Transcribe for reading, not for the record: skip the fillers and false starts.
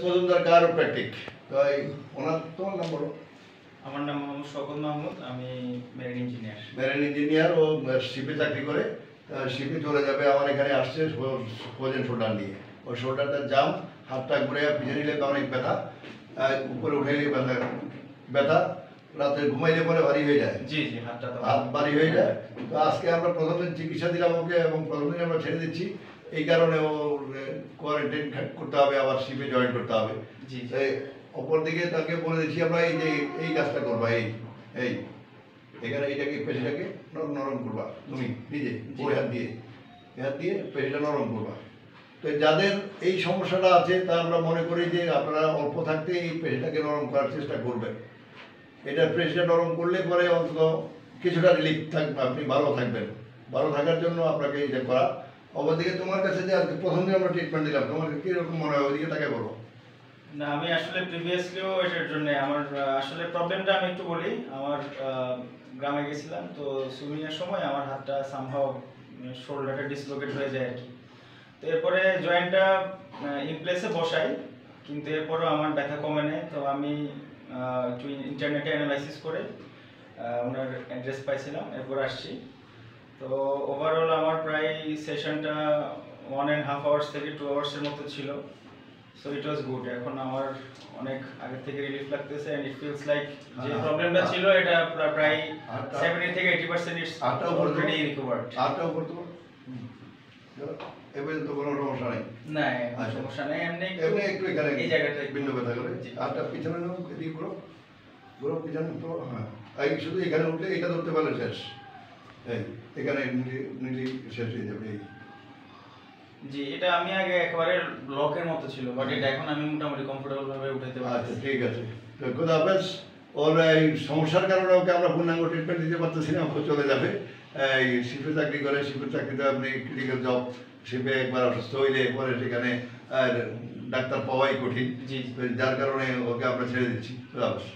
মজুমদার কারোপ্র্যাকটিক। তো ওনার তোমার নাম বলো। আমার নাম মোহাম্মদ শওকত মাহমুদ, আমি মেরিন ইঞ্জিনিয়ার। মেরিন ইঞ্জিনিয়ার, ও শিপে চাকরি করে। শিপে চলে যাবে, আমার এখানে আসছে ফ্রোজেন শোল্ডার নিয়ে। ওই শোল্ডারটা জাম, হাতটা ঘুরে পিছনে নিলে অনেক ব্যথা, উপরে উঠাইলে ব্যথা ব্যথা, রাতে ঘুমাইলে পরে ভারী হয়ে যায়। জি জি, হাত ভারী হয়ে যায়। তো আজকে আমরা প্রথম দিন চিকিৎসা দিলাম ওকে, এবং প্রথম দিন আমরা ছেড়ে দিচ্ছি। এই কারণে ও কোয়ারেন্টাইন করতে হবে, আবার শিপে জয়েন করতে হবে। জি, অপর দিকে তাকে বলে দিচ্ছি আমরা এই যে এই কাজটা করবা, এই এই এখানে এইটাকে পেশিটাকে নরম করবা তুমি নিজে, ওই হাত দিয়ে পেশিটা নরম করবা। তো যাদের এই সমস্যাটা আছে তা আমরা মনে করি যে আপনারা অল্প থাকতে এই পেশিটাকে নরম করার চেষ্টা করবেন। এটা পেশিটা নরম করলে পরে অন্তত কিছুটা রিলিফ থাকবে, আপনি ভালো থাকবেন। ভালো থাকার জন্য আপনাকে এটা করা। অপরদিকে তোমার কাছে যে আজকে প্রথম দিন আমরা ট্রিটমেন্ট দিলাম, তোমার কীরকম মনে হয় ওইদিকে তাকে বলো। না, আমি আসলে প্রিভিয়াসলিও এটার জন্য আমার আসলে প্রবলেমটা আমি একটু বলি। আমার গ্রামে গেছিলাম, তো সুইমিংয়ের সময় আমার হাতটা সামহাও শোল্ডারটা ডিসলোকেট হয়ে যায় আর কি। তো এরপরে জয়েন্টটা ইমপ্লেসে বসাই, কিন্তু এরপরও আমার ব্যথা কমে নেই। তো আমি একটু ইন্টারনেটে অ্যানালাইসিস করে ওনার অ্যাড্রেস পাইছিলাম, এরপর আসছি। তো ওভারঅল আমার প্রায় সেশনটা 1.5 আওয়ার্স থেকে 2 আওয়ার্সের মতো ছিল। So it was good. এখন আমার অনেক আগে থেকে রিলিফ লাগতেছে, এন্ড ইট ফিলস লাইক যে প্রবলেমটা ছিল এটা প্রায় 70 থেকে 80% ইটস অলরেডি রিকভার্ড। আটটা উপর তো এবার তো কোনো সমস্যা নাই। না, সমস্যা নেই। এমনি একটু এখানে এই জায়গাটা বিন্দু ব্যথা করে। আটটা পিছনে নাও, এদিকে ঘুরো পিছনে তো। হ্যাঁ, এই শুধু এখানে উঠলে এটা ধরতে পারলে শেষ। এই এখানে নিলি শেষ হয়ে যাবে। এই জি, এটা আমি আগে একেবারে ব্লকের মতো ছিল, বাট এটা এখন আমি মোটামুটি কমফোর্টেবল ভাবে উঠাইতে পারছি। আচ্ছা, ঠিক আছে। তো খোদা হাফেজ। ওর এই সমস্যার কারণে ওকে আমরা পূর্ণাঙ্গ ট্রিটমেন্ট দিতে পারতেছি না, ও চলে যাবে। এই শিপে চাকরি করে, শিপের চাকরিতে আপনি ক্রিটিক্যাল জব, শিপে একবার অসুস্থ হইলে পরে সেখানে ডাক্তার পাওয়াই কঠিন। জি, যার কারণে ওকে আমরা ছেড়ে দিচ্ছি। খোদা হাফেজ।